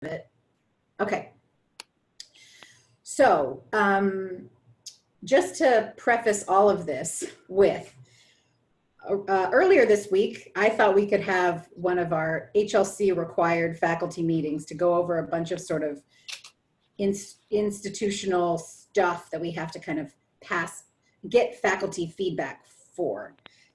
it. Okay. So just to preface all of this with, earlier this week, I thought we could have one of our HLC required faculty meetings to go over a bunch of sort of institutional stuff that we have to kind of get faculty feedback for.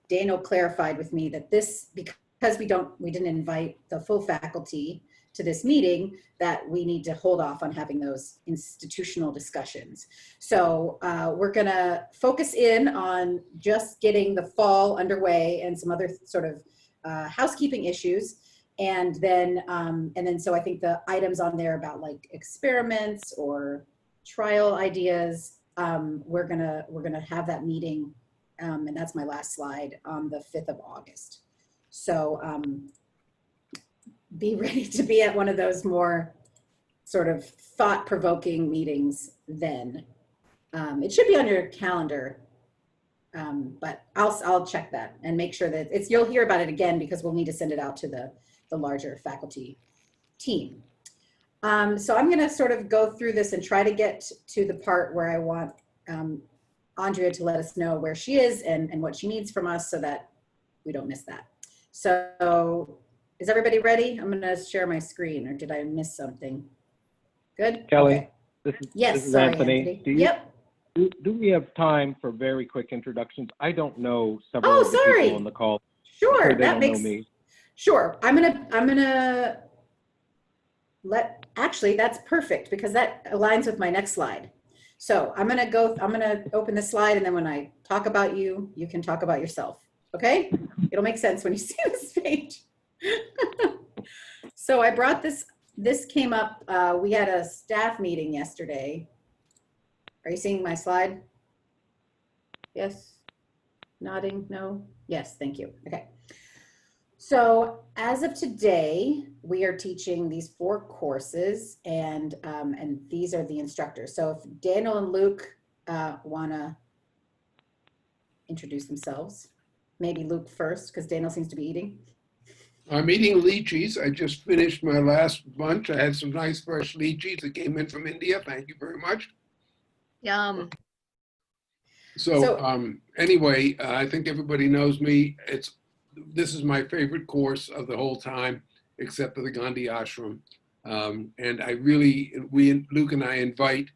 Daniel clarified with me that this, because we didn't invite the full faculty to this meeting, that we need to hold off on having those institutional discussions. So we're gonna focus in on just getting the fall underway and some other sort of housekeeping issues. And then so I think the items on there about like experiments or trial ideas, we're gonna have that meeting, and that's my last slide, on the 5th of August. So be ready to be at one of those more sort of thought-provoking meetings then. It should be on your calendar, but I'll check that and make sure that you'll hear about it again, because we'll need to send it out to the larger faculty team. So I'm gonna sort of go through this and try to get to the part where I want Andrea to let us know where she is and what she needs from us so that we don't miss that. So is everybody ready? I'm gonna share my screen, or did I miss something? Good? Kelly, okay. This is Anthony. Do we have time for very quick introductions? I don't know several of the people on the call. Sure, they don't know me. Sure, I'm gonna actually, that's perfect, because that aligns with my next slide. So I'm gonna open the slide, and then when I talk about you, you can talk about yourself, okay? It'll make sense when you see this page. So I brought this came up, we had a staff meeting yesterday. Are you seeing my slide? Yes? Nodding? No? Yes, thank you. Okay. So as of today, we are teaching these 4 courses, and these are the instructors. So if Daniel and Luke wanna introduce themselves, maybe Luke first, because Daniel seems to be eating. I'm eating lychees. I just finished my last bunch. I had some nice fresh lychees that came in from India. Thank you very much. Yum. So anyway, I think everybody knows me. This is my favorite course of the whole time, except for the Gandhi Ashram. And Luke and I invite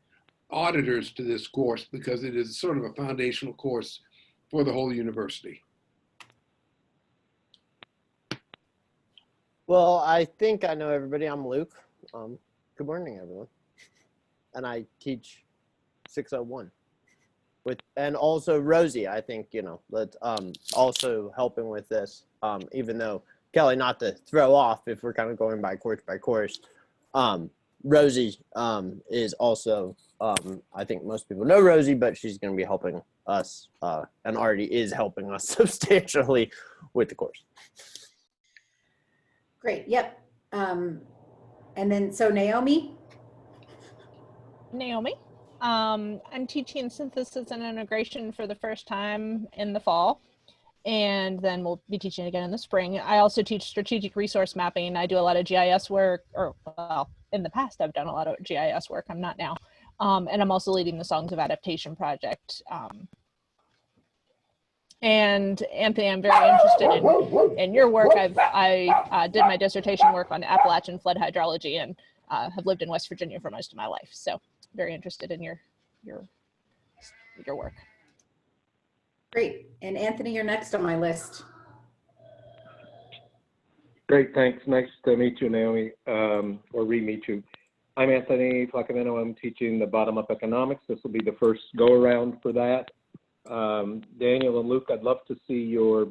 auditors to this course because it is sort of a foundational course for the whole university. Well, I think I know everybody. I'm Luke. Good morning, everyone. And I teach 601 and also Rosie, I think, also helping with this, even though Kelly, not to throw off if we're kind of going by course, Rosie is also, I think most people know Rosie, but she's going to be helping us and already is helping us substantially with the course. Great, yep. And then, so Naomi? I'm teaching synthesis and integration for the first time in the fall, and then we'll be teaching again in the spring. I also teach strategic resource mapping. I do a lot of GIS work, or well, in the past I've done a lot of GIS work. I'm not now. And I'm also leading the Songs of Adaptation project. And Anthony, I'm very interested in your work. I did my dissertation work on Appalachian flood hydrology, and have lived in West Virginia for most of my life. So very interested in your work. Great. And Anthony, you're next on my list. Great, thanks. Nice to meet you, Naomi, or re-meet you. I'm Anthony Flacameno. I'm teaching the bottom-up economics. This will be the first go-around for that. Daniel and Luke, I'd love to see your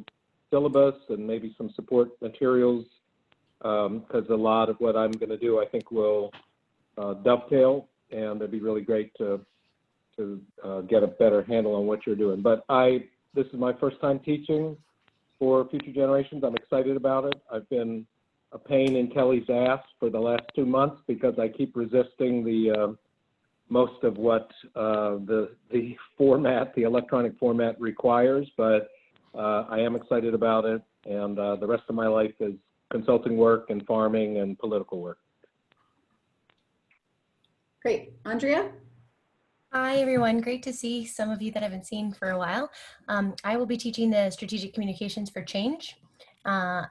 syllabus and maybe some support materials, because a lot of what I'm going to do, I think, will dovetail, and it'd be really great to get a better handle on what you're doing. But this is my first time teaching for Future Generations. I'm excited about it. I've been a pain in Kelly's ass for the last 2 months because I keep resisting the most of what the format, the electronic format requires, but I am excited about it, and the rest of my life is consulting work and farming and political work. Great. Andrea? Hi, everyone. Great to see some of you that I haven't seen for a while. I will be teaching the Strategic Communications for Change. Let's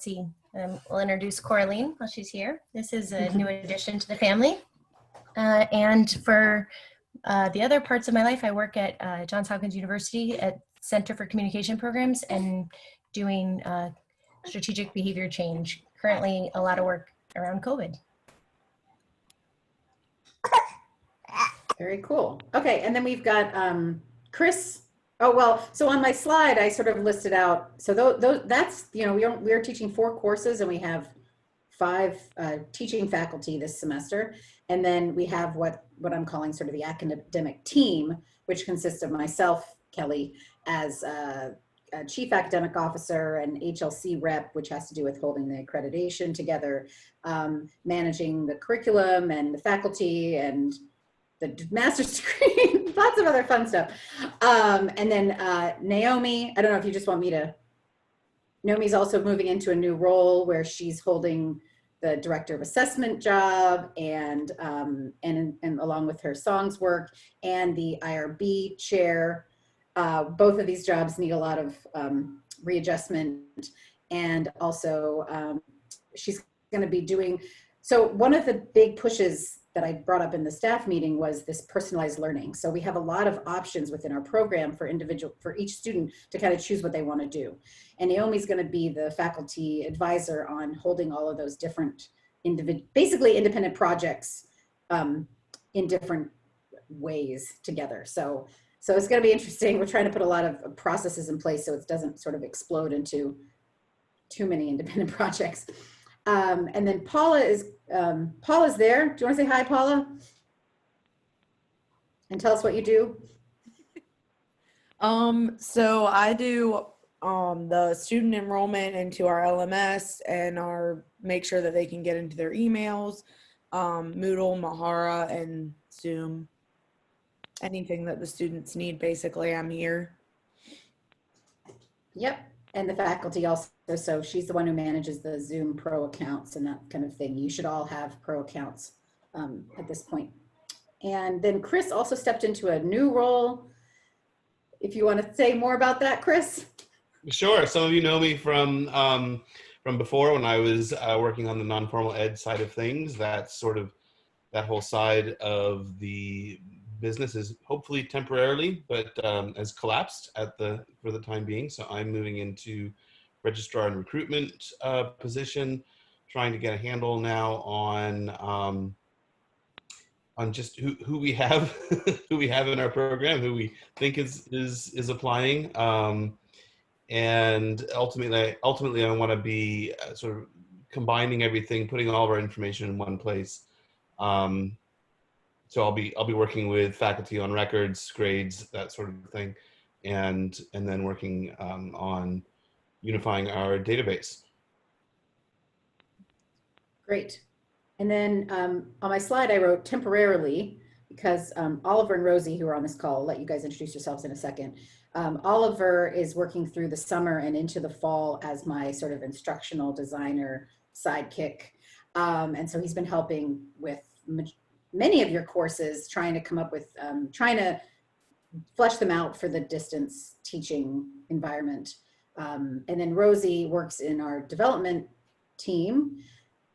see, we'll introduce Coraline while she's here. This is a new addition to the family. And for the other parts of my life, I work at Johns Hopkins University at Center for Communication Programs and doing strategic behavior change. Currently, a lot of work around COVID. Very cool. Okay, and then we've got Chris. Oh, well, so on my slide, I sort of listed out, so that's, you know, we are teaching 4 courses and we have 5 teaching faculty this semester. And then we have what I'm calling sort of the academic team, which consists of myself, Kelly, as a chief academic officer and HLC rep, which has to do with holding the accreditation together, managing the curriculum and the faculty and the master's degree, lots of other fun stuff. And then Naomi, I don't know if you just want me to, Naomi's also moving into a new role where she's holding the director of assessment job and along with her songs work and the IRB chair. Both of these jobs need a lot of readjustment, and also she's going to be doing, so one of the big pushes that I brought up in the staff meeting was this personalized learning. So we have a lot of options within our program for each student to kind of choose what they want to do. And Naomi's going to be the faculty advisor on holding all of those different basically independent projects in different ways together. So it's going to be interesting. We're trying to put a lot of processes in place so it doesn't sort of explode into too many independent projects. And then Paula's there. Do you want to say hi, Paula? And tell us what you do. So I do the student enrollment into our LMS and make sure that they can get into their emails, Moodle, Mahara, and Zoom. Anything that the students need, basically, I'm here. Yep. And the faculty also, so she's the one who manages the Zoom Pro accounts and that kind of thing. You should all have Pro accounts at this point. And then Chris also stepped into a new role. If you want to say more about that, Chris. Sure. Some of you know me from before when I was working on the non-formal ed side of things. That's sort of that whole side of the business is hopefully temporarily, but has collapsed for the time being. So I'm moving into registrar and recruitment position, trying to get a handle now on just who we have who we have in our program, who we think is applying, and ultimately I want to be sort of combining everything, putting all of our information in one place. So I'll be working with faculty on records, grades, that sort of thing, and then working on unifying our database. Great. And then on my slide, I wrote temporarily because Oliver and Rosie, who are on this call, I'll let you guys introduce yourselves in a second. Oliver is working through the summer and into the fall as my sort of instructional designer sidekick. And so he's been helping with many of your courses, trying to come up with, trying to flesh them out for the distance teaching environment. And then Rosie works in our development team,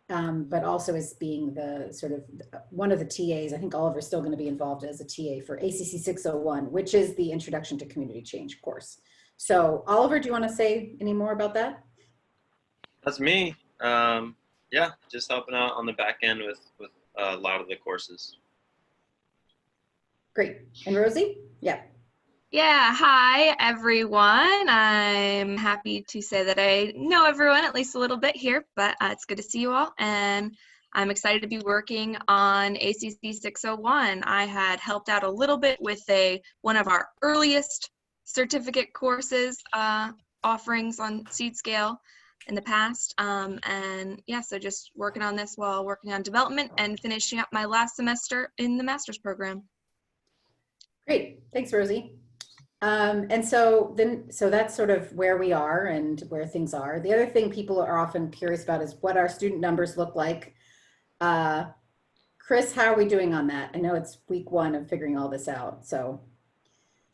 but also as being the sort of one of the TAs. I think Oliver's still going to be involved as a TA for ACC 601, which is the Introduction to Community Change course. So Oliver, do you want to say any more about that? That's me. Yeah, just helping out on the back end with a lot of the courses. Great. And Rosie? Yeah. Yeah, hi everyone. I'm happy to say that I know everyone at least a little bit here, but it's good to see you all. And I'm excited to be working on ACC 601. I had helped out a little bit with one of our earliest certificate courses offerings on seed scale in the past. And yeah, so just working on this while working on development and finishing up my last semester in the master's program. Great. Thanks, Rosie. And so that's sort of where we are and where things are. The other thing people are often curious about is what our student numbers look like Chris, how are we doing on that? I know it's week 1 of figuring all this out, so.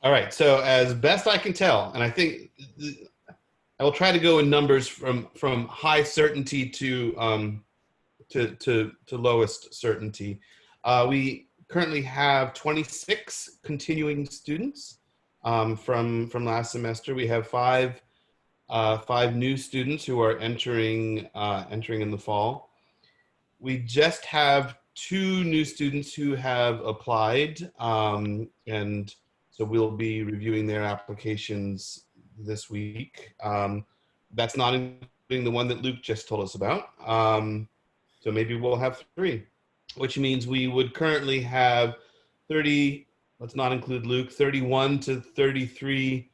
All right, so as best I can tell, and I think I will try to go in numbers from high certainty to lowest certainty. We currently have 26 continuing students from last semester. We have five new students who are entering in the fall. We just have 2 new students who have applied, and so we'll be reviewing their applications this week. That's not including the one that Luke just told us about. So maybe we'll have 3, which means we would currently have 30, let's not include Luke, 31 to 33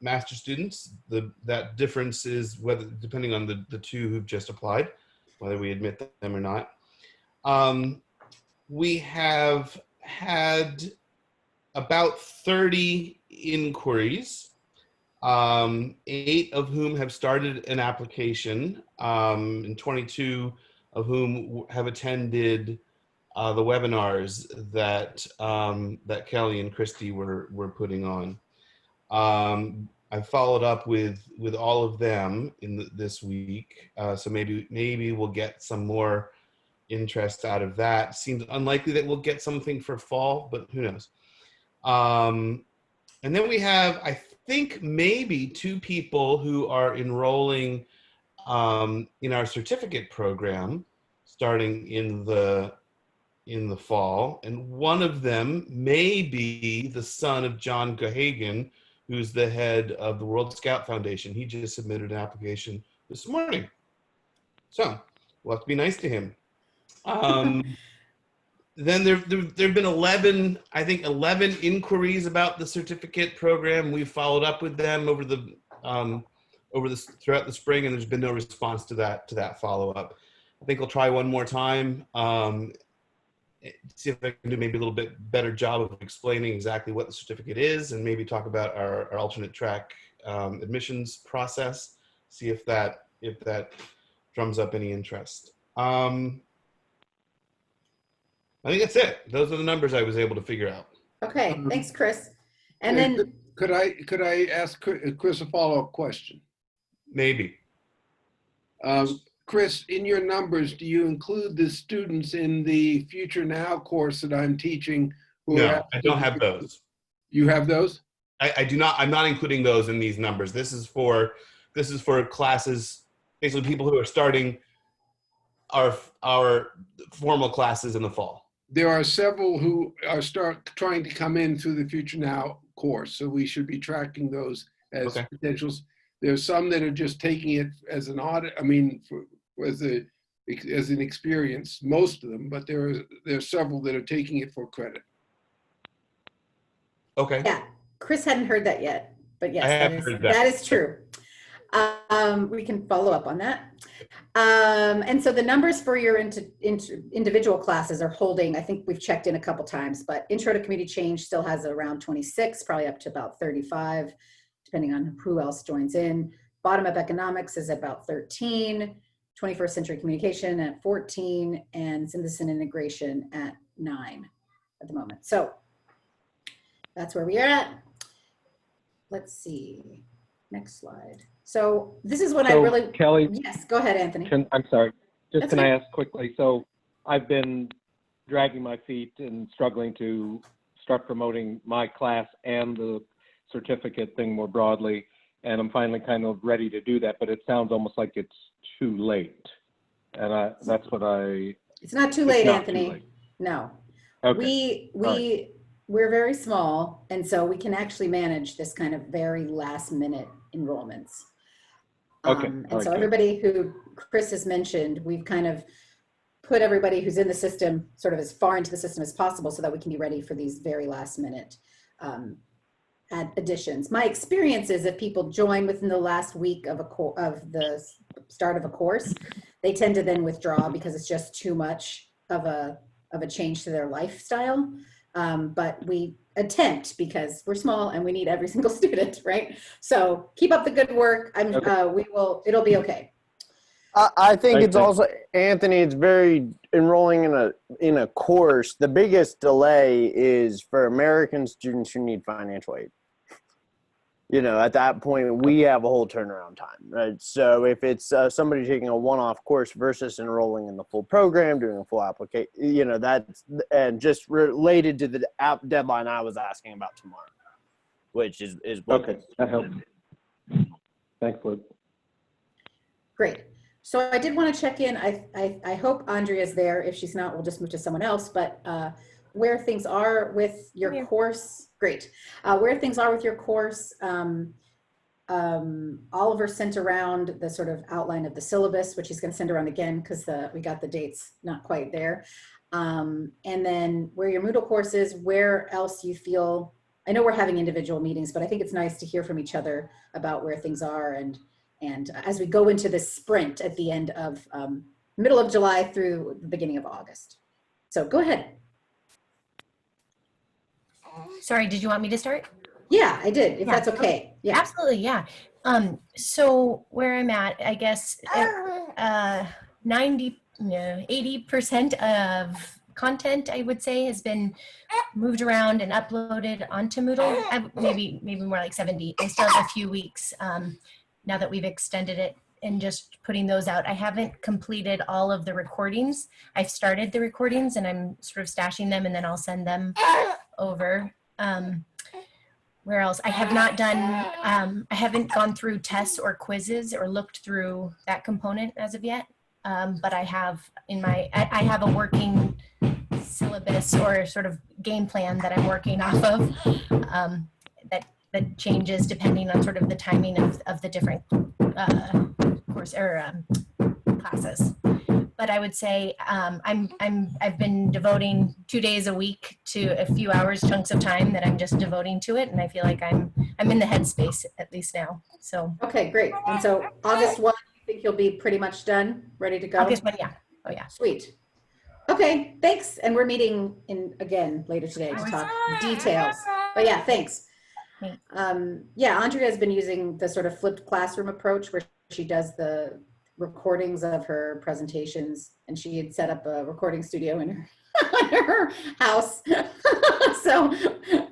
master students. That difference is whether, depending on the 2 who've just applied, whether we admit them or not. We have had about 30 inquiries, 8 of whom have started an application, and 22 of whom have attended the webinars that that Kelly and Christy were putting on. I followed up with all of them in this week, so maybe we'll get some more interest out of that. Seems unlikely that we'll get something for fall, but who knows. And then we have, I think, maybe 2 people who are enrolling in our certificate program starting in the fall, and one of them may be the son of John Gahagan, who's the head of the World Scout Foundation. He just submitted an application this morning, so we'll have to be nice to him. Then there've been 11 inquiries about the certificate program. We've followed up with them throughout the spring, and there's been no response to that follow up. I think I'll try one more time, see if I can do maybe a little bit better job of explaining exactly what the certificate is, and maybe talk about our alternate track admissions process. See if that drums up any interest. I think that's it. Those are the numbers I was able to figure out. Okay, thanks, Chris. And then could I ask Chris a follow-up question? Maybe. Chris, in your numbers, do you include the students in the Future Now course that I'm teaching? No, I don't have those. You have those? I do not. I'm not including those in these numbers. This is for classes, basically people who are starting our formal classes in the fall. There are several who are trying to come in through the Future Now course, so we should be tracking those as potentials. There's some that are just taking it as an audit. I mean, as an experience, most of them, but there are several that are taking it for credit. Okay. Yeah, Chris hadn't heard that yet, but yes, I have heard that. That is true. We can follow up on that. And so the numbers for your individual classes are holding. I think we've checked in a couple times, but Intro to Community Change still has around 26, probably up to about 35, depending on who else joins in. Bottom Up Economics is about 13, 21st Century Communication at 14, and Synthesis and Integration at 9 at the moment. So that's where we are at. Let's see, next slide. So this is when I really, Kelly, yes, go ahead, Anthony. I'm sorry, That's can fine. I ask quickly? So I've been dragging my feet and struggling to start promoting my class and the certificate thing more broadly, and I'm finally kind of ready to do that, but it sounds almost like it's too late. And that's what It's not too late, not Anthony. too late. No. Okay. We're very small, and so we can actually manage this kind of very last minute enrollments. Okay. And All right, so good. everybody who Chris has mentioned, we've kind of put everybody who's in the system sort of as far into the system as possible so that we can be ready for these very last minute additions. My experience is if people join within the last week of the start of a course, they tend to then withdraw because it's just too much of a change to their lifestyle. But we attempt because we're small and we need every single student, right? So keep up the good work. It'll be okay. I think Thanks, it's man. also, Anthony, it's very enrolling in a course. The biggest delay is for American students who need financial aid. You know, at that point, we have a whole turnaround time, right? So if it's somebody taking a one-off course versus enrolling in the full program, doing a full application, you know, that's, and just related to the app deadline I was asking about tomorrow, which is what. Okay, that helps. Thanks, Luke. Great. So I did want to check in. I hope Andrea's there. If she's not, we'll just move to someone else. But where things are with your course, great. Where things are with your course, Oliver sent around the sort of outline of the syllabus, which he's going to send around again because we got the dates not quite there. And then where your Moodle course is, where else you feel, I know we're having individual meetings, but I think it's nice to hear from each other about where things are. And as we go into this sprint at the end of middle of July through the beginning of August. So go ahead. Sorry, did you want me to start? Yeah, I did, if that's okay. Yeah. Absolutely, yeah. So where I'm at, I guess 80% of content, I would say, has been moved around and uploaded onto Moodle. Maybe more like 70. I still have a few weeks now that we've extended it and just putting those out. I haven't completed all of the recordings. I've started the recordings and I'm sort of stashing them and then I'll send them over. Where else? I have not done, I haven't gone through tests or quizzes or looked through that component as of yet. But I have I have a working syllabus or sort of game plan that I'm working off of that changes depending on sort of the timing of the different course or classes. But I would say I've been devoting 2 days a week to a few hours, chunks of time that I'm just devoting to it, and I feel like I'm in the headspace at least now. So okay, great. And so August 1, you think you'll be pretty much done, ready to go? August 1, yeah. Oh yeah. Sweet. Okay, thanks. And we're meeting again later today to talk details. But yeah, thanks. Yeah, Andrea has been using the sort of flipped classroom approach where she does the recordings of her presentations, and she had set up a recording studio in her house. So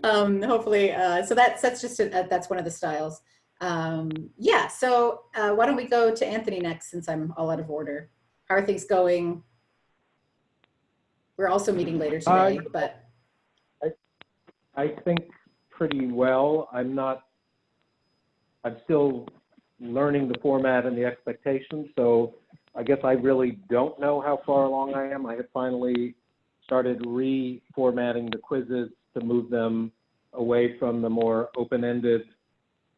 hopefully, so that's just that's one of the styles. Yeah, so why don't we go to Anthony next, since I'm all out of order. How are things going? We're also meeting later today, but I think pretty well. I'm still learning the format and the expectations, so I guess I really don't know how far along I am. I have finally started reformatting the quizzes to move them away from the more open-ended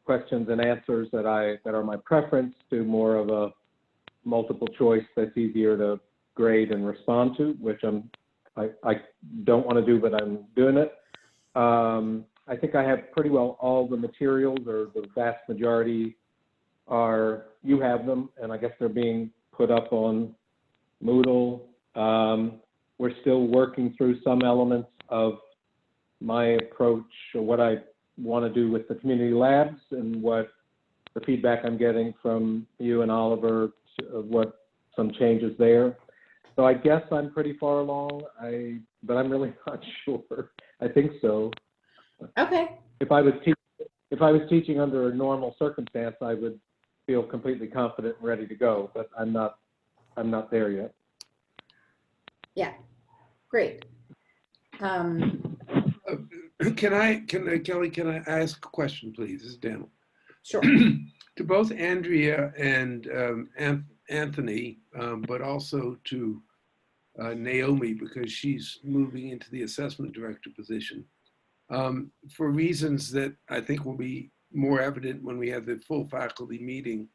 questions and answers that are my preference to more of a multiple choice that's easier to grade and respond to, which I don't want to do, but I'm doing it. I think I have pretty well all the materials, or the vast majority you have them, and I guess they're being put up on Moodle. We're still working through some elements of my approach, or what I want to do with the community labs, and what the feedback I'm getting from you and Oliver, what some changes there. So I guess I'm pretty far along, but I'm really not sure. I think so. okay. If I was teaching under a normal circumstance, I would feel completely confident and ready to go, but I'm not there yet. Yeah, great. Kelly, can I ask a question, please? This is Daniel. Sure. To both Andrea and Anthony, but also to Naomi, because she's moving into the assessment director position, for reasons that I think will be more evident when we have the full faculty meeting.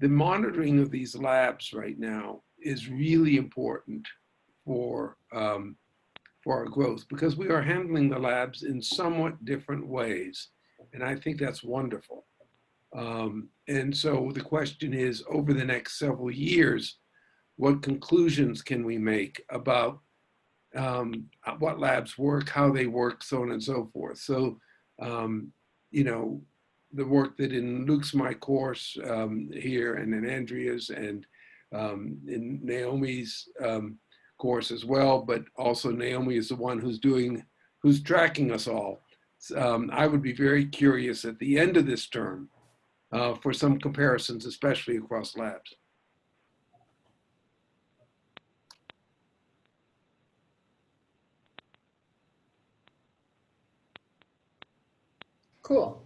The monitoring of these labs right now is really important for our growth, because we are handling the labs in somewhat different ways. And I think that's wonderful. And so the question is, over the next several years, what conclusions can we make about what labs work, how they work, so on and so forth. So, you know, the work that in Luke's, my course here, and in Andrea's, and in Naomi's course as well, but also Naomi is the one who's tracking us all. I would be very curious at the end of this term for some comparisons, especially across labs. Cool.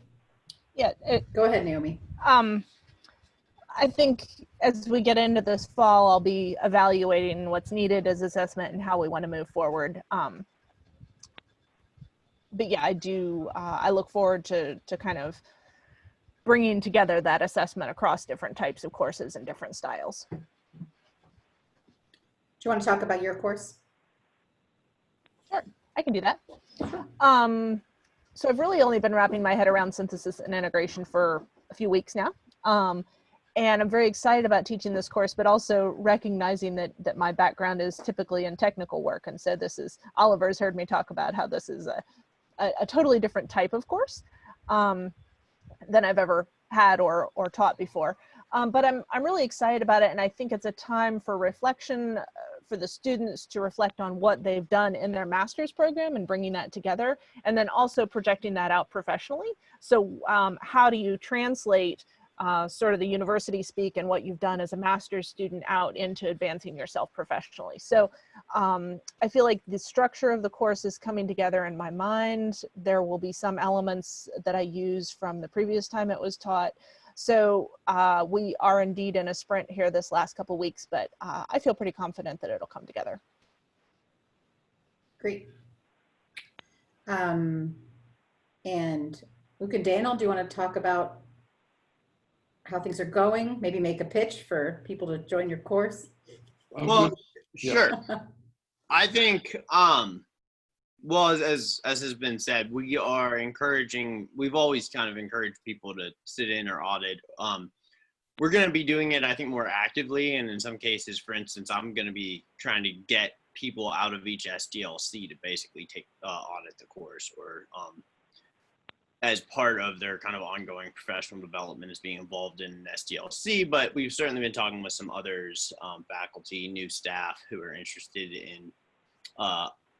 Yeah, Go ahead, Naomi. I think as we get into this fall, I'll be evaluating what's needed as assessment and how we want to move forward. But yeah, I look forward to kind of bringing together that assessment across different types of courses and different styles. Do you want to talk about your course? Sure, I can do that. Sure. So I've really only been wrapping my head around synthesis and integration for a few weeks now. And I'm very excited about teaching this course, but also recognizing that my background is typically in technical work. And so Oliver's heard me talk about how this is a totally different type of course than I've ever had or taught before. But I'm really excited about it. And I think it's a time for reflection for the students to reflect on what they've done in their master's program and bringing that together, and then also projecting that out professionally. So how do you translate sort of the university speak and what you've done as a master's student out into advancing yourself professionally? So I feel like the structure of the course is coming together in my mind. There will be some elements that I use from the previous time it was taught. So we are indeed in a sprint here this last couple of weeks, but I feel pretty confident that it'll come together. Great. And Luke and Daniel, do you want to talk about how things are going? Maybe make a pitch for people to join your course? Well, sure. I think, well, as has been said, we've always kind of encouraged people to sit in or audit. We're going to be doing it, I think, more actively. And in some cases, for instance, I'm going to be trying to get people out of each SDLC to basically audit the course, or as part of their kind of ongoing professional development is being involved in SDLC. But we've certainly been talking with some others, faculty, new staff who are interested in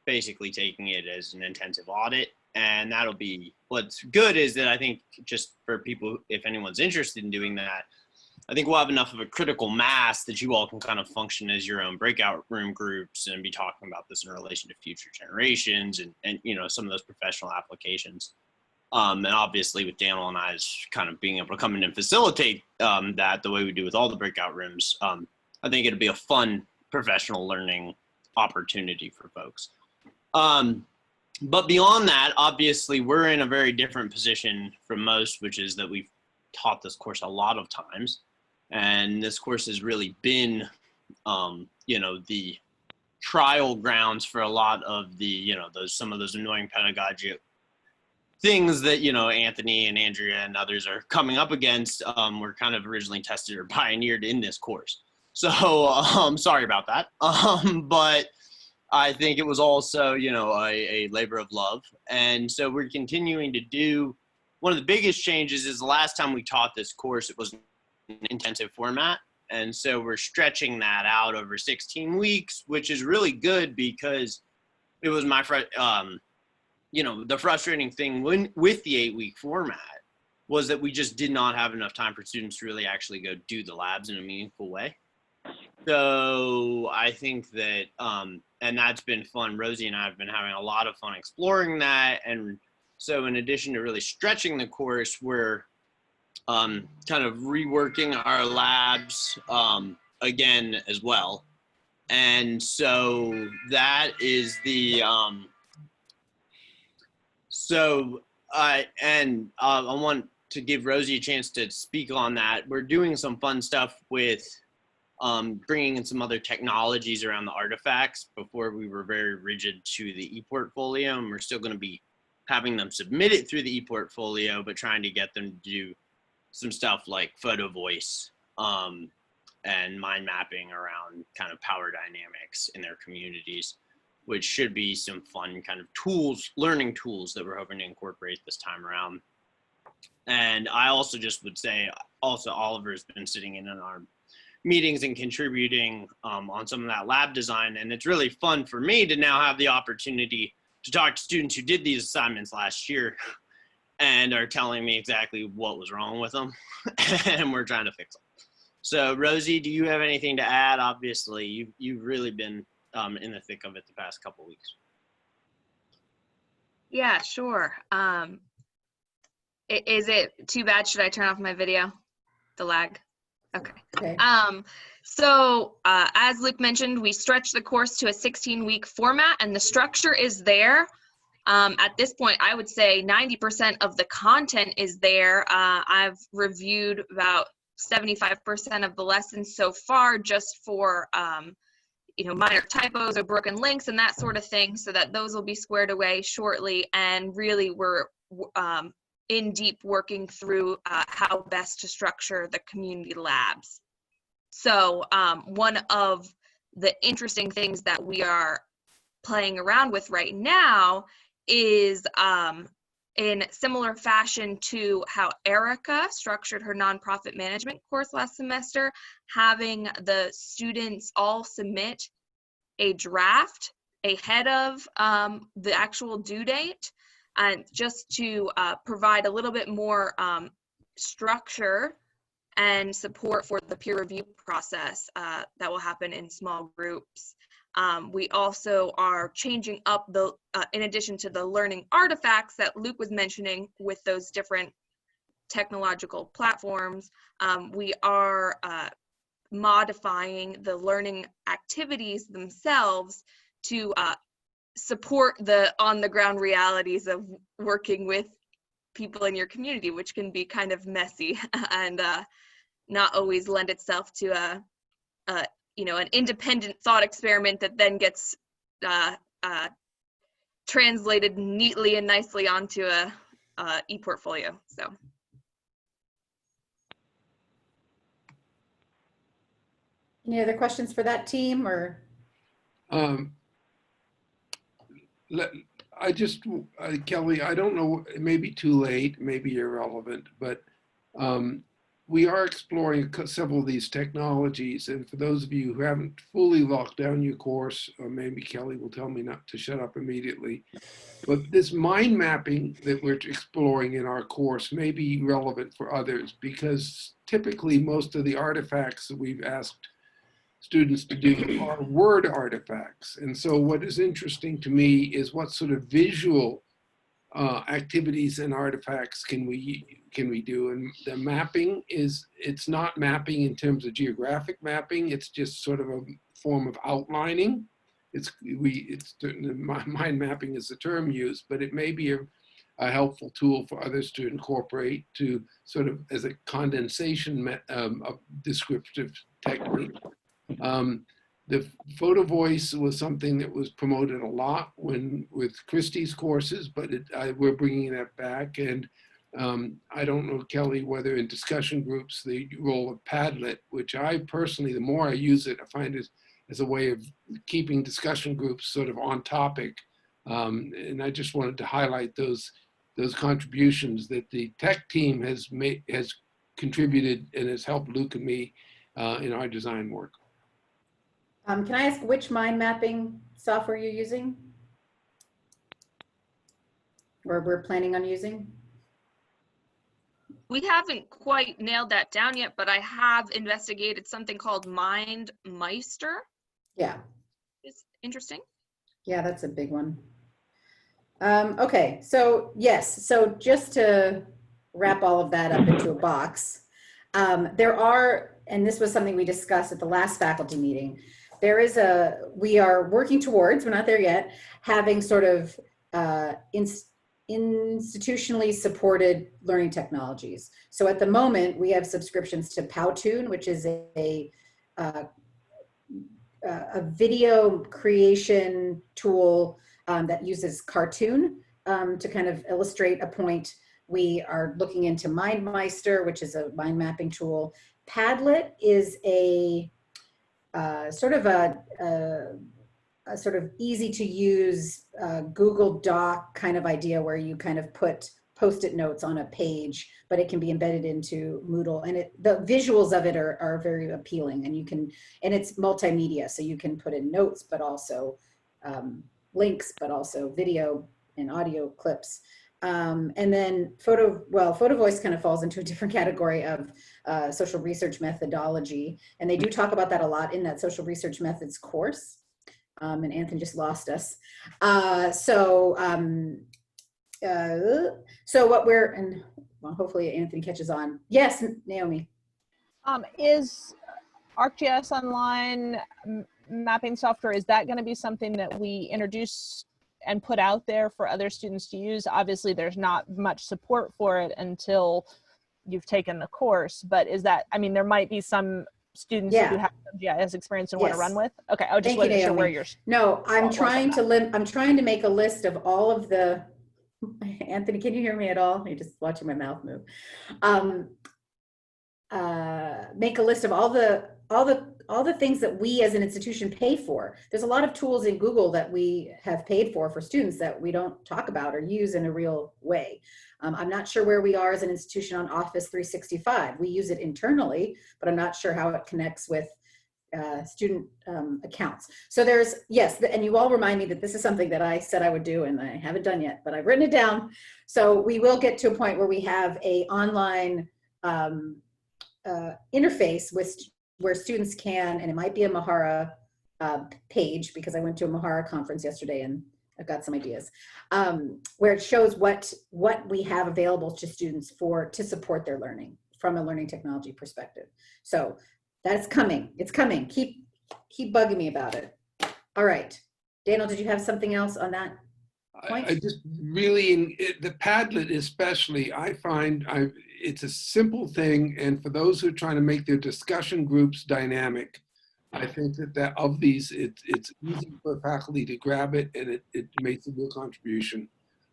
basically taking it as an intensive audit. And that'll be, what's good is that I think just for people, if anyone's interested in doing that, I think we'll have enough of a critical mass that you all can kind of function as your own breakout room groups and be talking about this in relation to future generations and you know, some of those professional applications. And obviously with Daniel and I's kind of being able to come in and facilitate that the way we do with all the breakout rooms, I think it'll be a fun professional learning opportunity for folks. But beyond that, obviously we're in a very different position from most, which is that we've taught this course a lot of times. And this course has really been, you know, the trial grounds for a lot of the, you know, some of those annoying pedagogy things that, you know, Anthony and Andrea and others are coming up against, were kind of originally tested or pioneered in this course. So sorry about that. But I think it was also, you know, a labor of love. And so we're continuing to do, one of the biggest changes is the last time we taught this course, it was an intensive format. And so we're stretching that out over 16 weeks, which is really good because it was you know, the frustrating thing with the 8-week format was that we just did not have enough time for students to really actually go do the labs in a meaningful way. So I think that, and that's been fun. Rosie and I have been having a lot of fun exploring that. And so in addition to really stretching the course, we're kind of reworking our labs again as well. And so that is the, I want to give Rosie a chance to speak on that. We're doing some fun stuff with bringing in some other technologies around the artifacts. Before we were very rigid to the ePortfolio, and we're still going to be having them submit it through the ePortfolio, but trying to get them to do some stuff like photo voice and mind mapping around kind of power dynamics in their communities, which should be some fun kind of tools, learning tools that we're hoping to incorporate this time around. And I also just would say, also Oliver's been sitting in on our meetings and contributing on some of that lab design. And it's really fun for me to now have the opportunity to talk to students who did these assignments last year and are telling me exactly what was wrong with them and we're trying to fix them. So Rosie, do you have anything to add? Obviously, you've really been in the thick of it the past couple of weeks. Yeah, sure. Is it too bad? Should I turn off my video? The lag? Okay. Okay. So as Luke mentioned, we stretched the course to a 16-week format, and the structure is there. At this point, I would say 90% of the content is there. I've reviewed about 75% of the lessons so far, just for minor typos or broken links and that sort of thing, so that those will be squared away shortly. And really, we're in deep working through how best to structure the community labs. So one of the interesting things that we are playing around with right now is in similar fashion to how Erica structured her nonprofit management course last semester, having the students all submit a draft ahead of the actual due date, and just to provide a little bit more structure and support for the peer review process that will happen in small groups. We also are changing up the, in addition to the learning artifacts that Luke was mentioning with those different technological platforms, we are modifying the learning activities themselves to support the on-the-ground realities of working with people in your community, which can be kind of messy and not always lend itself to an independent thought experiment that then gets translated neatly and nicely onto a e-portfolio. So. Any other questions for that team, or? Kelly, I don't know, it may be too late, maybe irrelevant, but we are exploring several of these technologies. And for those of you who haven't fully locked down your course, or maybe Kelly will tell me not to shut up immediately, but this mind mapping that we're exploring in our course may be relevant for others, because typically most of the artifacts that we've asked students to do are word artifacts. And so what is interesting to me is what sort of visual activities and artifacts can we do. And the mapping it's not mapping in terms of geographic mapping, it's just sort of a form of outlining. Mind mapping is the term used, but it may be a helpful tool for others to incorporate to sort of as a condensation of descriptive technique. The photo voice was something that was promoted a lot with Christie's courses, but we're bringing that back. And I don't know, Kelly, whether in discussion groups, the role of Padlet, which I personally, the more I use it, I find it as a way of keeping discussion groups sort of on topic. And I just wanted to highlight those contributions that the tech team has contributed and has helped Luke and me in our design work. Can I ask which mind mapping software you're using, or we're planning on using? We haven't quite nailed that down yet, but I have investigated something called MindMeister. Yeah. It's interesting. Yeah, that's a big one. Okay, so yes, so just to wrap all of that up into a box, there are, and this was something we discussed at the last faculty meeting, we are working towards, we're not there yet, having sort of institutionally supported learning technologies. So at the moment, we have subscriptions to Powtoon, which is a video creation tool that uses cartoon to kind of illustrate a point. We are looking into MindMeister, which is a mind mapping tool. Padlet is a sort of a sort of easy to use Google Doc kind of idea where you kind of put Post-it notes on a page, but it can be embedded into Moodle, and the visuals of it are very appealing, and and it's multimedia, so you can put in notes, but also links, but also video and audio clips. And then photo voice kind of falls into a different category of social research methodology, and they do talk about that a lot in that social research methods course. And Anthony just lost us. So what well, hopefully Anthony catches on. Yes, Naomi. Is ArcGIS Online mapping software, is that going to be something that we introduce and put out there for other students to use? Obviously, there's not much support for it until you've taken the course, but is that, I mean, there might be some students who have some GIS experience and want to run with. Okay, I just wasn't sure where you're. No, I'm trying to make a list of all of the. Anthony, can you hear me at all? You're just watching my mouth move. Make a list of all the things that we as an institution pay for. There's a lot of tools in Google that we have paid for students that we don't talk about or use in a real way. I'm not sure where we are as an institution on Office 365. We use it internally, but I'm not sure how it connects with student accounts. So there's, yes, and you all remind me that this is something that I said I would do and I haven't done yet, but I've written it down. So we will get to a point where we have a online interface where students can, and it might be a Mahara page, because I went to a Mahara conference yesterday and I've got some ideas, where it shows what we have available to students to support their learning from a learning technology perspective. So that's coming. It's coming. Keep bugging me about it. All right. Daniel, did you have something else on that point? I just really, the Padlet especially, I find it's a simple thing. And for those who are trying to make their discussion groups dynamic, I think that of these, it's easy for faculty to grab it, and it makes a real contribution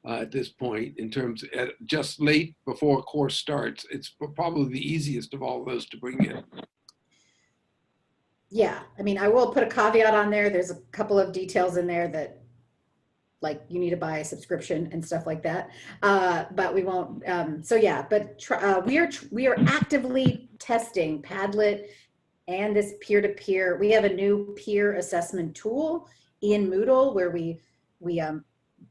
at this point in terms of just late before a course starts. It's probably the easiest of all of those to bring in. Yeah, I mean, I will put a caveat on there. There's a couple of details in there that, like, you need to buy a subscription and stuff like that. But we won't. So yeah, but we are actively testing Padlet and this peer-to-peer. We have a new peer assessment tool in Moodle where we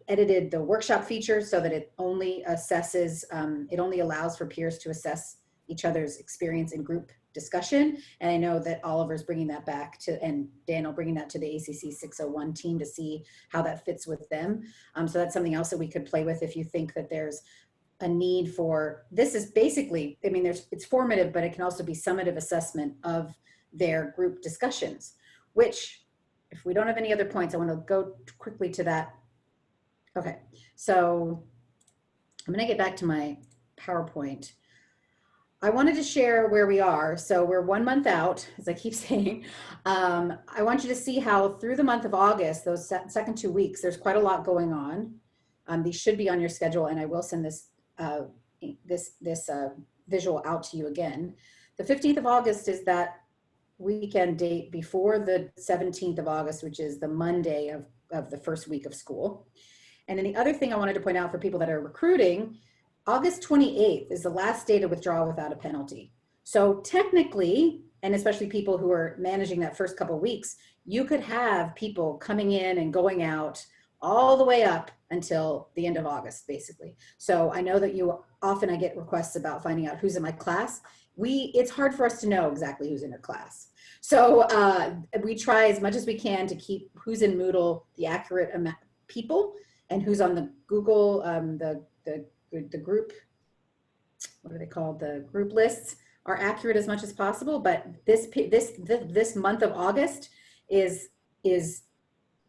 edited the workshop feature so that it only assesses, it only allows for peers to assess each other's experience in group discussion. And I know that Oliver's bringing that back and Daniel bringing that to the ACC 601 team to see how that fits with them. So that's something else that we could play with if you think that there's a need for, this is basically, I mean, it's formative, but it can also be summative assessment of their group discussions, which, if we don't have any other points, I want to go quickly to that. Okay, so I'm going to get back to my PowerPoint. I wanted to share where we are. So we're 1 month out, as I keep saying. I want you to see how through the month of August, those second 2 weeks, there's quite a lot going on. These should be on your schedule, and I will send this visual out to you again. The 15th of August is that weekend date before the 17th of August, which is the Monday of the first week of school. And then the other thing I wanted to point out for people that are recruiting, August 28th is the last day to withdraw without a penalty. So technically, and especially people who are managing that first couple of weeks, you could have people coming in and going out all the way up until the end of August, basically. So I know that I get requests about finding out who's in my class. It's hard for us to know exactly who's in your class. So we try as much as we can to keep who's in Moodle the accurate amount people, and who's on the Google, the group, what are they called? The group lists are accurate as much as possible. But this month of August is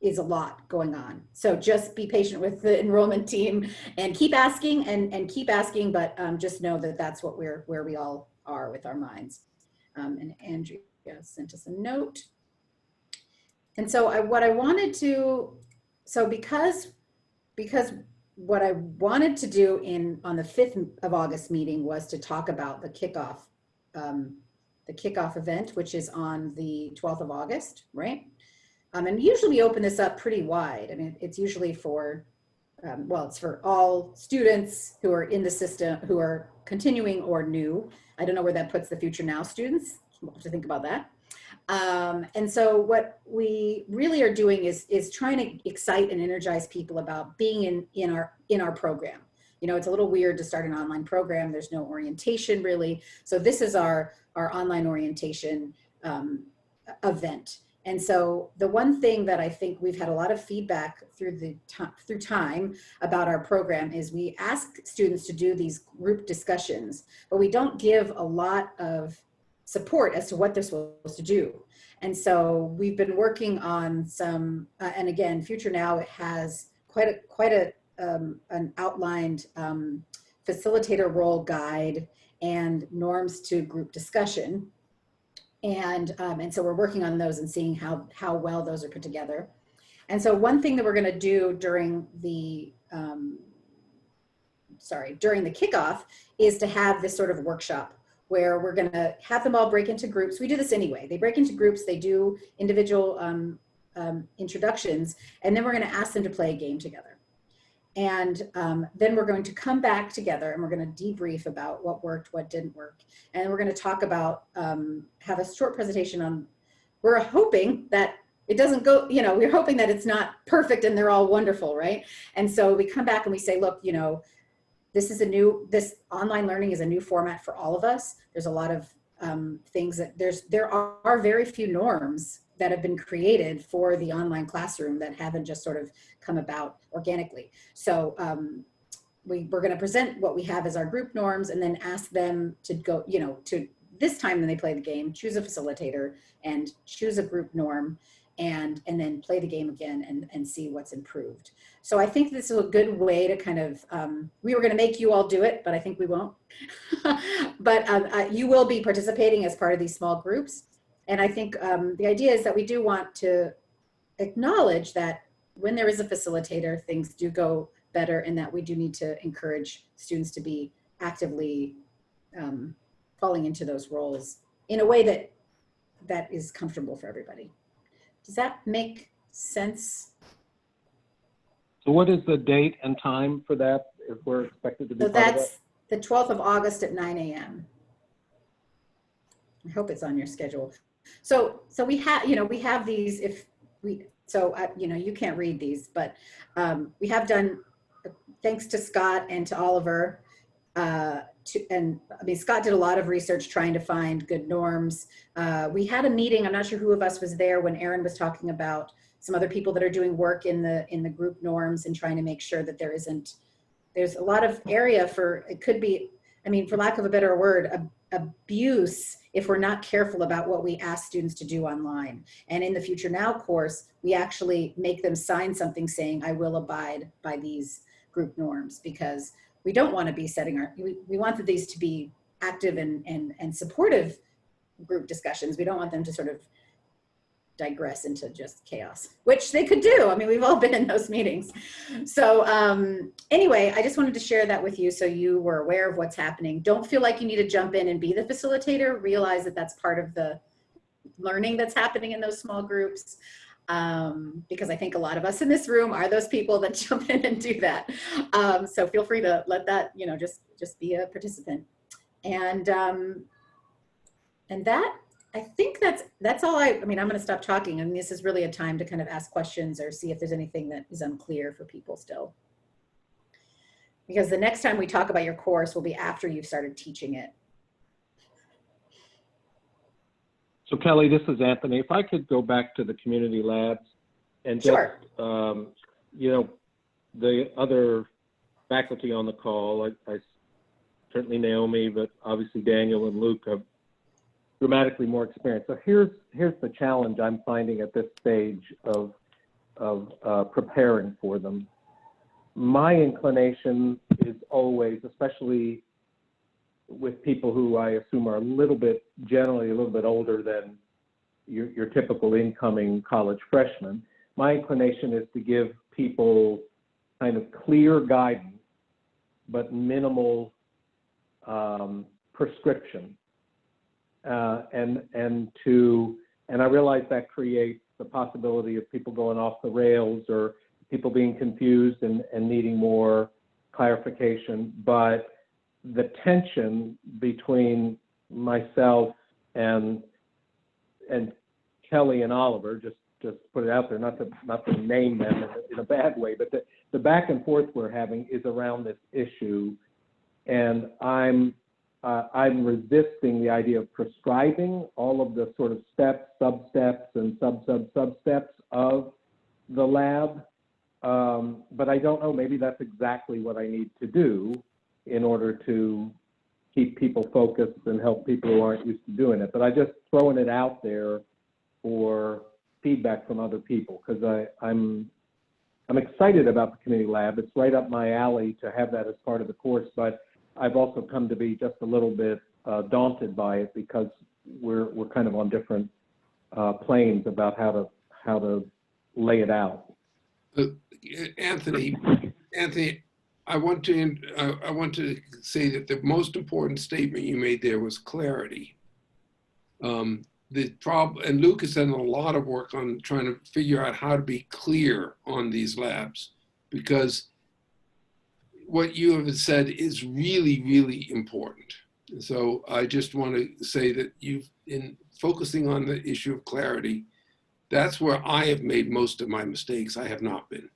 a lot going on. So just be patient with the enrollment team and keep asking and keep asking, but just know that that's where we all are with our minds. And Andrea sent us a note. And so because what I wanted to do on the 5th of August meeting was to talk about the kickoff event, which is on the 12th of August, right? And usually we open this up pretty wide. I mean, it's usually for well, it's for all students who are in the system, who are continuing or new. I don't know where that puts the Future Now students. We'll have to think about that. And so what we really are doing is trying to excite and energize people about being in our program. You know, it's a little weird to start an online program. There's no orientation really. So this is our online orientation event. And so the one thing that I think we've had a lot of feedback through time about our program is we ask students to do these group discussions, but we don't give a lot of support as to what they're supposed to do. And so we've been working on some, and again, Future Now, it has quite an outlined facilitator role guide and norms to group discussion. And so we're working on those and seeing how well those are put together. And so one thing that we're going to do during the kickoff is to have this sort of workshop where we're going to have them all break into groups. We do this anyway. They break into groups, they do individual introductions, and then we're going to ask them to play a game together. And then we're going to come back together and we're going to debrief about what worked, what didn't work. And we're going to talk about, have a short presentation on, we're hoping that it doesn't go, you know, we're hoping that it's not perfect and they're all wonderful, right? And so we come back and we say, look, you know, this online learning is a new format for all of us. There's a lot of things that there are very few norms that have been created for the online classroom that haven't just sort of come about organically. So we're going to present what we have as our group norms and then ask them to go, you know, to this time when they play the game, choose a facilitator and choose a group norm and then play the game again and see what's improved. So I think this is a good way to kind of, we were going to make you all do it, but I think we won't. But you will be participating as part of these small groups. And I think the idea is that we do want to acknowledge that when there is a facilitator, things do go better and that we do need to encourage students to be actively falling into those roles in a way that is comfortable for everybody. Does that make sense? So what is the date and time for that if we're expected to be So part of that? that's the 12th of August at 9 a.m. I hope it's on your schedule. So we have, you know, we have these, you know, you can't read these, but we have done, thanks to Scott and to Oliver, Scott did a lot of research trying to find good norms. We had a meeting, I'm not sure who of us was there when Erin was talking about some other people that are doing work in the group norms and trying to make sure that there's a lot of area for, it could be, I mean, for lack of a better word, abuse if we're not careful about what we ask students to do online. And in the Future Now course, we actually make them sign something saying, I will abide by these group norms, because we don't want to be setting we want these to be active and supportive group discussions. We don't want them to sort of digress into just chaos, which they could do. I mean, we've all been in those meetings. So anyway, I just wanted to share that with you so you were aware of what's happening. Don't feel like you need to jump in and be the facilitator. Realize that that's part of the learning that's happening in those small groups. Because I think a lot of us in this room are those people that jump in and do that. So feel free to let that, you know, just be a participant. And that, I think that's all I mean, I'm going to stop talking. And this is really a time to kind of ask questions or see if there's anything that is unclear for people still. Because the next time we talk about your course will be after you've started teaching it. So Kelly, this is Anthony. If I could go back to the community labs and just, Sure. You know, the other faculty on the call, I certainly Naomi, but obviously Daniel and Luke have dramatically more experience. So here's the challenge I'm finding at this stage of preparing for them. My inclination is always, especially with people who I assume are generally a little bit older than your typical incoming college freshman, my inclination is to give people kind of clear guidance, but minimal prescription. And I realize that creates the possibility of people going off the rails or people being confused and needing more clarification, but the tension between myself and Kelly and Oliver, just put it out there, not to name them in a bad way, but the back and forth we're having is around this issue, and I'm resisting the idea of prescribing all of the sort of steps, sub-steps, and sub-sub-sub-steps of the lab. But I don't know, maybe that's exactly what I need to do in order to keep people focused and help people who aren't used to doing it. But I just throwing it out there for feedback from other people, because I'm excited about the community lab. It's right up my alley to have that as part of the course, but I've also come to be just a little bit daunted by it, because we're kind of on different planes about how to lay it out. Anthony, I want to say that the most important statement you made there was clarity. The problem, and Luke has done a lot of work on trying to figure out how to be clear on these labs, because what you have said is really, really important. So I just want to say that in focusing on the issue of clarity, that's where I have made most of my mistakes. I have not been.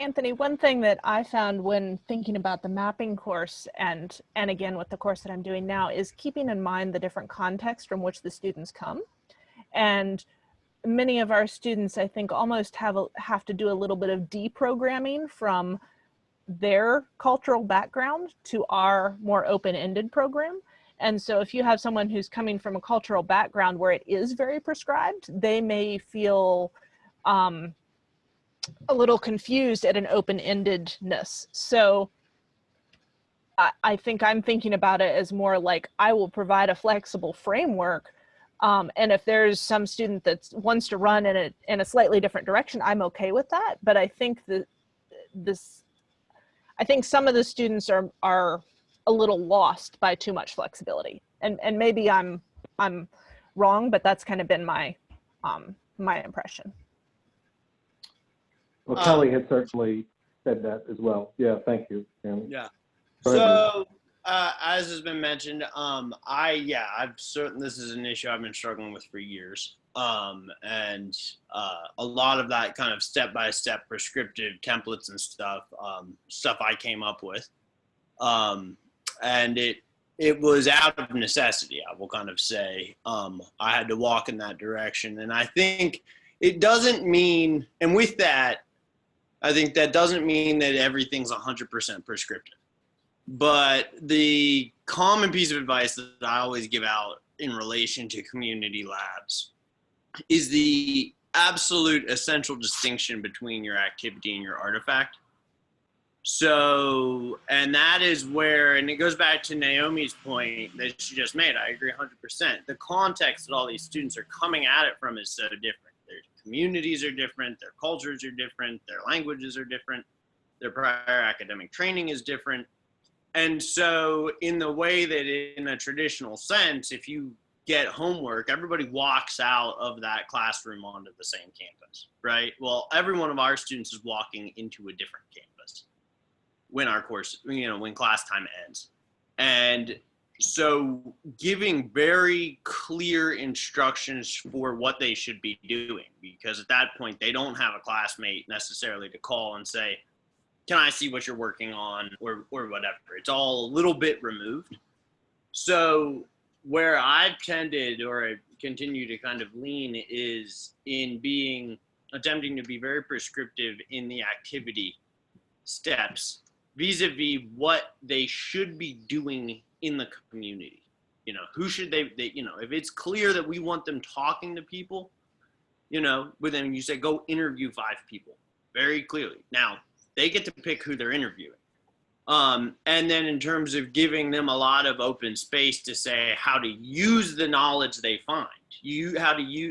Anthony, one thing that I found when thinking about the mapping course and again with the course that I'm doing now is keeping in mind the different contexts from which the students come. And many of our students, I think, almost have to do a little bit of deprogramming from their cultural background to our more open-ended program. And so if you have someone who's coming from a cultural background where it is very prescribed, they may feel a little confused at an open-endedness. So I think I'm thinking about it as more like I will provide a flexible framework. And if there's some student that wants to run in a slightly different direction, I'm okay with that. But I think I think some of the students are a little lost by too much flexibility. And maybe I'm wrong, but that's kind of been my impression. Well, Kelly had certainly said that as well. Yeah, thank you. Yeah. So, as has been mentioned, this is an issue I've been struggling with for years. And a lot of that kind of step-by-step prescriptive templates and stuff I came up with. And it was out of necessity, I will kind of say. I had to walk in that direction. And I think it doesn't mean, and with that, I think that doesn't mean that everything's 100% prescriptive. But the common piece of advice that I always give out in relation to community labs is the absolute essential distinction between your activity and your artifact. So, and that is where, and it goes back to Naomi's point that she just made, I agree 100%. The context that all these students are coming at it from is so different. Their communities are different, their cultures are different, their languages are different, their prior academic training is different. And so in the way that in a traditional sense, if you get homework, everybody walks out of that classroom onto the same campus, right? Well, every one of our students is walking into a different campus when our course, when class time ends. And so giving very clear instructions for what they should be doing, because at that point, they don't have a classmate necessarily to call and say, can I see what you're working on or whatever. It's all a little bit removed. So where I've tended or I continue to kind of lean is in attempting to be very prescriptive in the activity steps vis-a-vis what they should be doing in the community. Who should they if it's clear that we want them talking to people, with them, you say, go interview 5 people very clearly. Now, they get to pick who they're interviewing. And then in terms of giving them a lot of open space to say how to use the knowledge they find,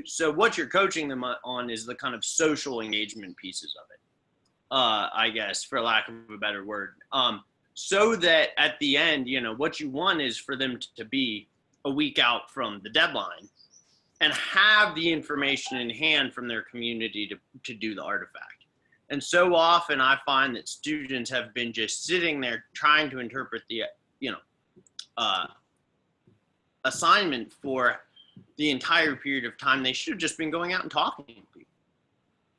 so what you're coaching them on is the kind of social engagement pieces of it, I guess, for lack of a better word. So that at the end, what you want is for them to be a week out from the deadline and have the information in hand from their community to do the artifact. And so often I find that students have been just sitting there trying to interpret the, assignment for the entire period of time. They should have just been going out and talking to people.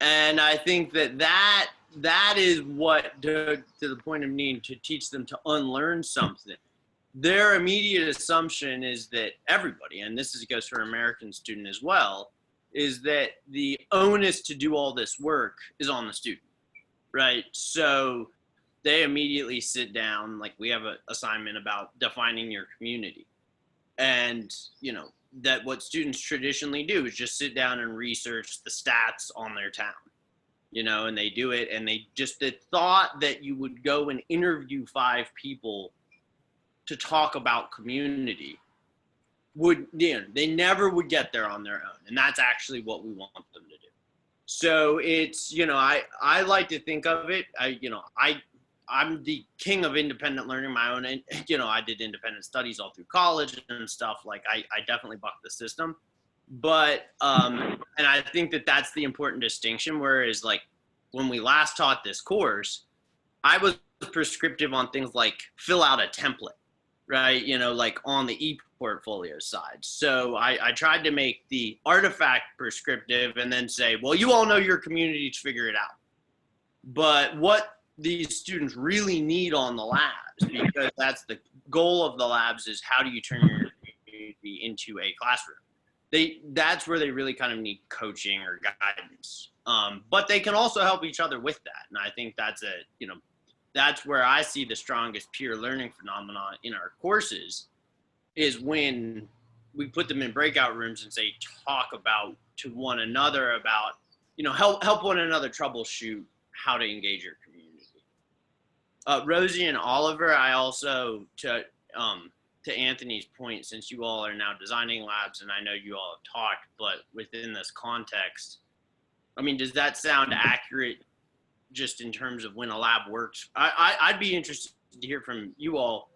And I think that is what, to the point of needing to teach them to unlearn something. Their immediate assumption is that everybody, and goes for an American student as well, is that the onus to do all this work is on the student, right? So they immediately sit down, like we have an assignment about defining your community. And, that what students traditionally do is just sit down and research the stats on their town, and they do it. And they just, the thought that you would go and interview 5 people to talk about community they never would get there on their own. And that's actually what we want them to do. So it's, I like to think of it, I'm the king of independent learning, my own, and I did independent studies all through college and stuff. Like I definitely bucked the system, but, and I think that that's the important distinction. Whereas like when we last taught this course, I was prescriptive on things like fill out a template, right? Like on the e-portfolio side. So I tried to make the artifact prescriptive and then say, well, you all know your community to figure it out. But what these students really need on the labs, because that's the goal of the labs, is how do you turn your community into a classroom? That's where they really kind of need coaching or guidance. But they can also help each other with that. And I think that's that's where I see the strongest peer learning phenomenon in our courses, is when we put them in breakout rooms and say, talk about to one another about, help one another troubleshoot how to engage your community. Rosie and Oliver, I also, to Anthony's point, since you all are now designing labs, and I know you all have talked, but within this context, I mean, does that sound accurate just in terms of when a lab works? I'd be interested to hear from you all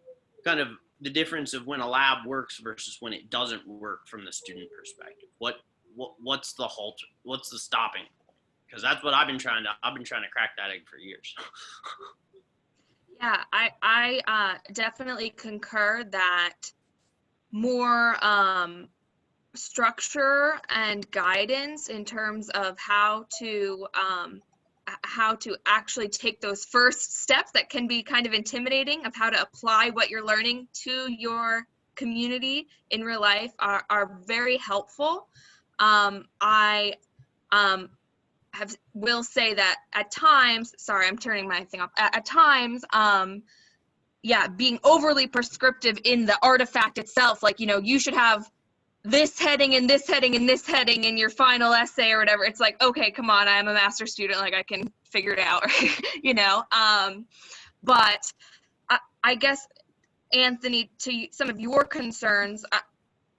kind of the difference of when a lab works versus when it doesn't work from the student perspective. What's the halt? What's the stopping point? Because that's what I've been trying to crack that egg for years. Yeah, I definitely concur that more structure and guidance in terms of how to actually take those first steps that can be kind of intimidating, of how to apply what you're learning to your community in real life are very helpful. I will say that at times, sorry, I'm turning my thing off. At times, being overly prescriptive in the artifact itself, like, you should have this heading and this heading and this heading in your final essay or whatever. It's like, okay, come on, I'm a master's student, like I can figure it out, but I guess, Anthony, to some of your concerns,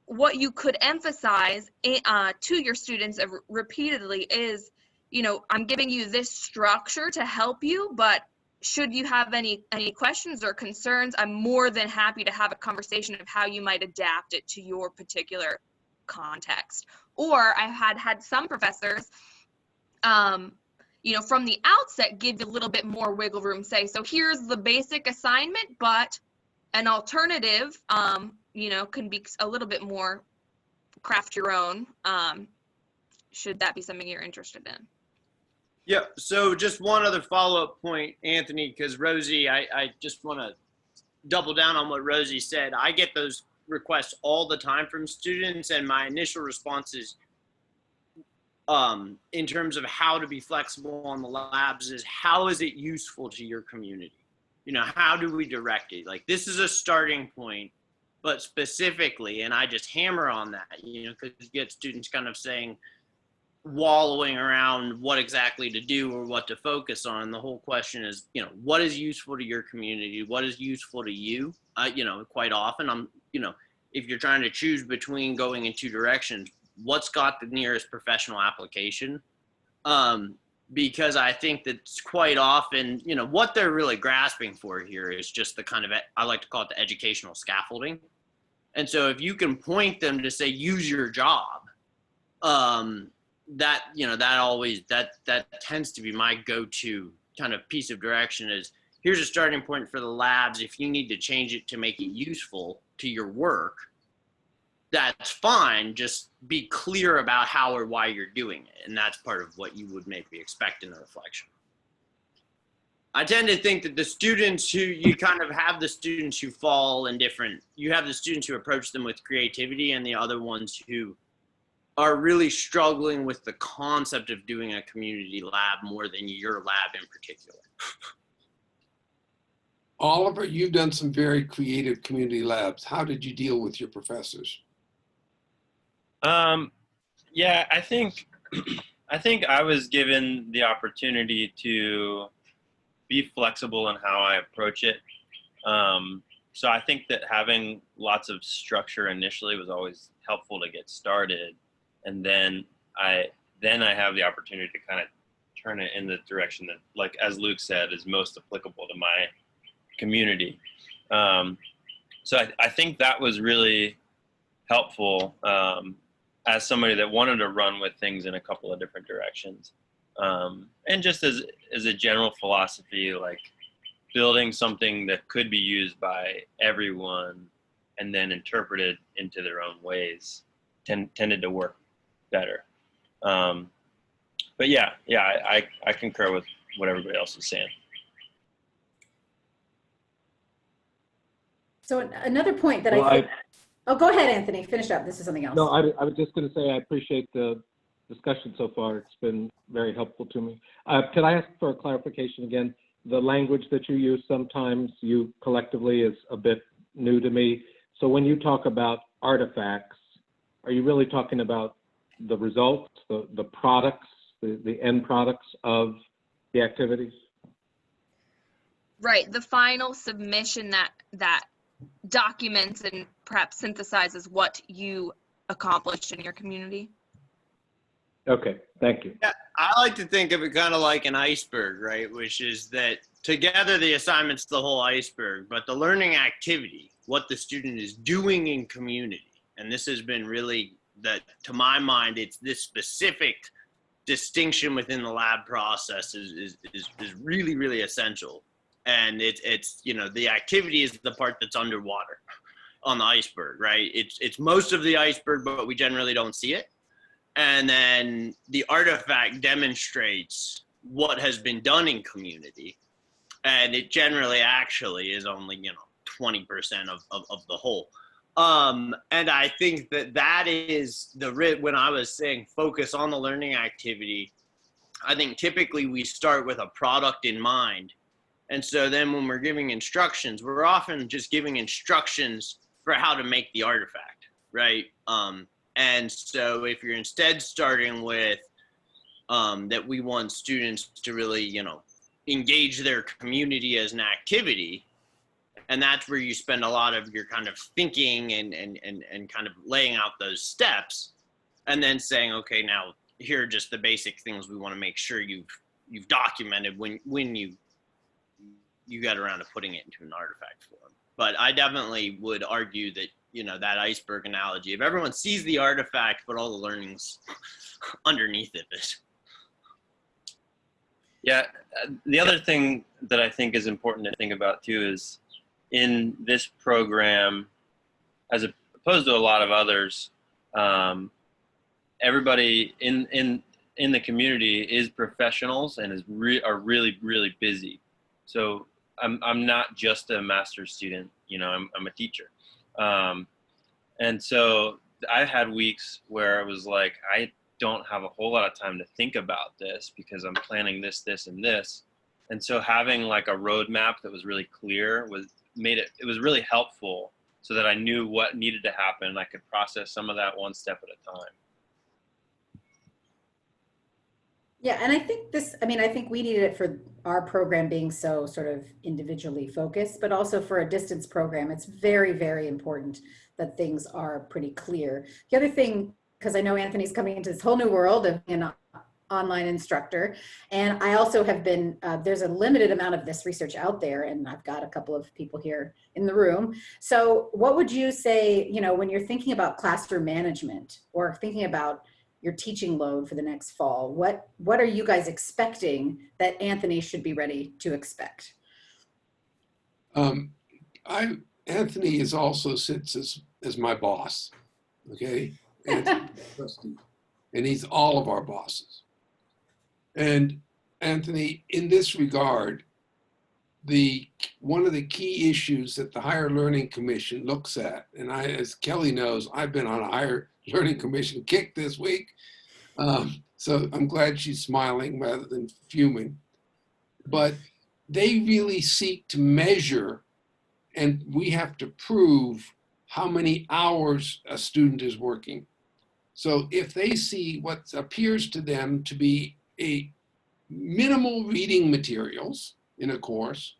what you could emphasize to your students repeatedly is, I'm giving you this structure to help you, but should you have any questions or concerns, I'm more than happy to have a conversation of how you might adapt it to your particular context. Or I've had some professors, from the outset, give you a little bit more wiggle room, say, so here's the basic assignment, but an alternative, can be a little bit more craft your own, should that be something you're interested in. Yeah, so just one other follow-up point, Anthony, because Rosie, I just want to double down on what Rosie said. I get those requests all the time from students, and my initial response is, in terms of how to be flexible on the labs, is how is it useful to your community? How do we direct it? Like, this is a starting point, but specifically, and I just hammer on that, because you get students kind of saying, wallowing around what exactly to do or what to focus on. The whole question is, what is useful to your community? What is useful to you? Quite often if you're trying to choose between going in two directions, what's got the nearest professional application? Because I think that quite often, what they're really grasping for here is just the kind of, I like to call it the educational scaffolding. And so if you can point them to say, use your job, that, you know, that tends to be my go-to kind of piece of direction is, here's a starting point for the labs. If you need to change it to make it useful to your work, that's fine. Just be clear about how or why you're doing it. And that's part of what you would maybe expect in a reflection. I tend to think that the students who you kind of have the students who fall in different, you have the students who approach them with creativity and the other ones who are really struggling with the concept of doing a community lab more than your lab in particular. Oliver, you've done some very creative community labs. How did you deal with your professors? Yeah, I think I was given the opportunity to be flexible in how I approach it. So I think that having lots of structure initially was always helpful to get started, and then I have the opportunity to kind of turn it in the direction that, like as Luke said, is most applicable to my community. So I think that was really helpful as somebody that wanted to run with things in a couple of different directions. And just as a general philosophy, like building something that could be used by everyone and then interpreted into their own ways tended to work better. But yeah, I concur with what everybody else is saying. So another point that I think, oh, go ahead, Anthony, finish up. This is something else. No, I was just going to say I appreciate the discussion so far. It's been very helpful to me. Could I ask for a clarification again? The language that you use sometimes, you collectively, is a bit new to me. So when you talk about artifacts, are you really talking about the results, the products, the end products of the activities? Right, the final submission that documents and perhaps synthesizes what you accomplished in your community. Okay, thank you. Yeah, I like to think of it kind of like an iceberg, right? Which is that together the assignment's the whole iceberg, but the learning activity, what the student is doing in community, and this has been really, that to my mind, it's this specific distinction within the lab process is really, really essential. And it's you know, the activity is the part that's underwater on the iceberg, right? It's most of the iceberg, but we generally don't see it. And then the artifact demonstrates what has been done in community, and it generally actually is only, you know, 20% of the whole. And I think that is when I was saying focus on the learning activity, I think typically we start with a product in mind. And so then when we're giving instructions, we're often just giving instructions for how to make the artifact, right? And so if you're instead starting with that we want students to really, you know, engage their community as an activity, and that's where you spend a lot of your kind of thinking and kind of laying out those steps, and then saying, okay, now here are just the basic things we want to make sure you've documented when you got around to putting it into an artifact form. But I definitely would argue that, you know, that iceberg analogy, if everyone sees the artifact, but all the learning's underneath it is. Yeah, the other thing that I think is important to think about too is in this program, as opposed to a lot of others, everybody in the community is professionals and are really, really busy. So I'm not just a master's student, you know, I'm a teacher. And so I had weeks where it was like, I don't have a whole lot of time to think about this because I'm planning this, and this. And so having like a roadmap that was really clear it was really helpful so that I knew what needed to happen and I could process some of that one step at a time. Yeah, and I think we needed it for our program being so sort of individually focused, but also for a distance program, it's very, very important that things are pretty clear. The other thing, because I know Anthony's coming into this whole new world of an online instructor, and I also have been, there's a limited amount of this research out there, and I've got a couple of people here in the room. So what would you say, you know, when you're thinking about classroom management or thinking about your teaching load for the next fall? What are you guys expecting that Anthony should be ready to expect? Anthony is also sits as my boss, okay? And he's all of our bosses. And Anthony, in this regard, one of the key issues that the Higher Learning Commission looks at, and as Kelly knows, I've been on a Higher Learning Commission kick this week. So I'm glad she's smiling rather than fuming. But they really seek to measure, and we have to prove how many hours a student is working. So if they see what appears to them to be a minimal reading materials in a course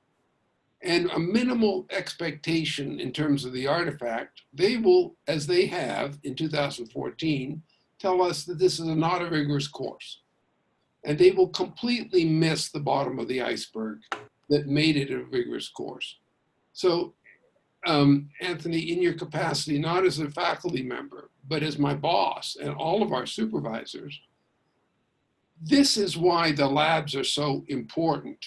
and a minimal expectation in terms of the artifact, they will, as they have in 2014, tell us that this is not a rigorous course. And they will completely miss the bottom of the iceberg that made it a rigorous course. So Anthony, in your capacity, not as a faculty member, but as my boss and all of our supervisors, this is why the labs are so important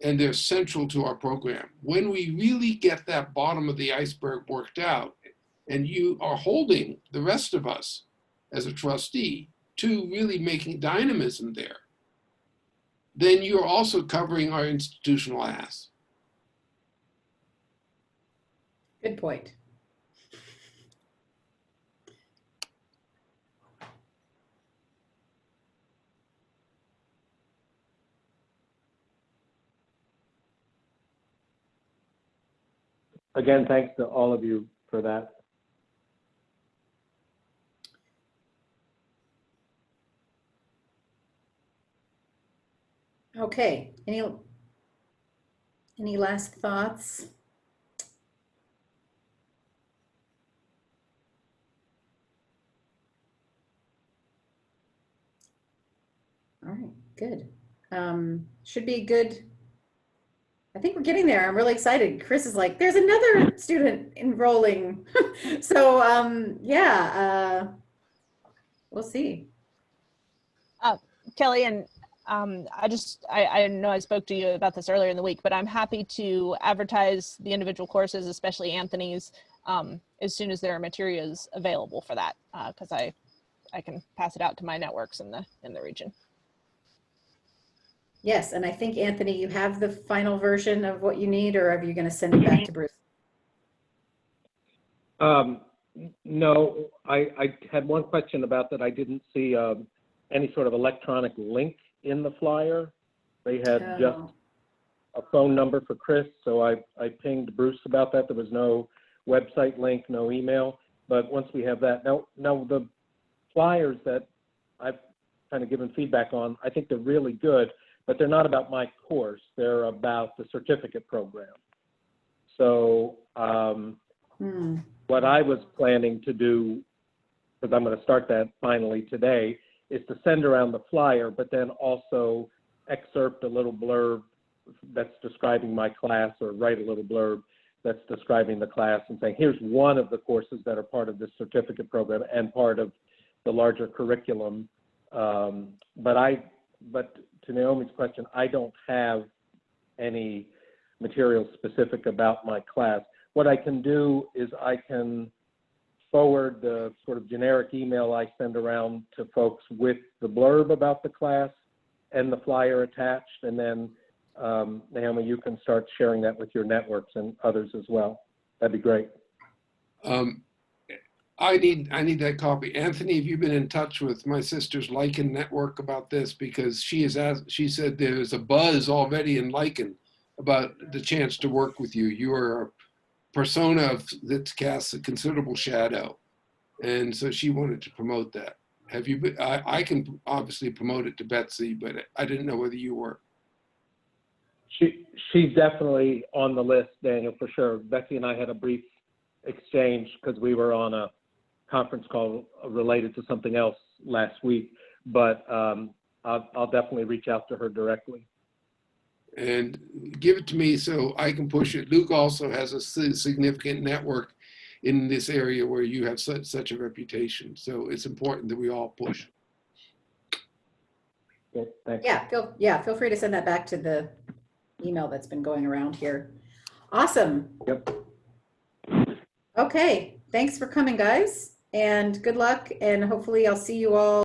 and they're central to our program. When we really get that bottom of the iceberg worked out, and you are holding the rest of us as a trustee to really making dynamism there, then you're also covering our institutional ass. Good point. Again, thanks to all of you for that. Okay, any last thoughts? All right, good. Should be good. I think we're getting there. I'm really excited. Chris is like, there's another student enrolling. So yeah, we'll see. Kelly, and I know I spoke to you about this earlier in the week, but I'm happy to advertise the individual courses, especially Anthony's, as soon as there are materials available for that, because I can pass it out to my networks in the region. Yes, and I think, Anthony, you have the final version of what you need, or are you going to send it back to Bruce? No, I had one question about that. I didn't see any sort of electronic link in the flyer. They had just a phone number for Chris, so I pinged Bruce about that. There was no website link, no email. But once we have that, now the flyers that I've kind of given feedback on, I think they're really good, but they're not about my course. They're about the certificate program. So what I was planning to do, because I'm going to start that finally today, is to send around the flyer, but then also excerpt a little blurb that's describing my class, or write a little blurb that's describing the class and saying, here's one of the courses that are part of this certificate program and part of the larger curriculum. But to Naomi's question, I don't have any material specific about my class. What I can do is I can forward the sort of generic email I send around to folks with the blurb about the class and the flyer attached, and then Naomi, you can start sharing that with your networks and others as well. That'd be great. I need that copy. Anthony, have you been in touch with my sister's Lichen network about this? Because she said there's a buzz already in Lichen about the chance to work with you. You are a persona that casts a considerable shadow, and so she wanted to promote that. Have you been? I can obviously promote it to Betsy, but I didn't know whether you were. She's definitely on the list, Daniel, for sure. Betsy and I had a brief exchange because we were on a conference call related to something else last week, but I'll definitely reach out to her directly. And give it to me so I can push it. Luke also has a significant network in this area where you have such a reputation. So it's important that we all push. Okay, thanks. Feel free to send that back to the email that's been going around here. Awesome. Yep. Okay, thanks for coming, guys, and good luck, and hopefully I'll see you all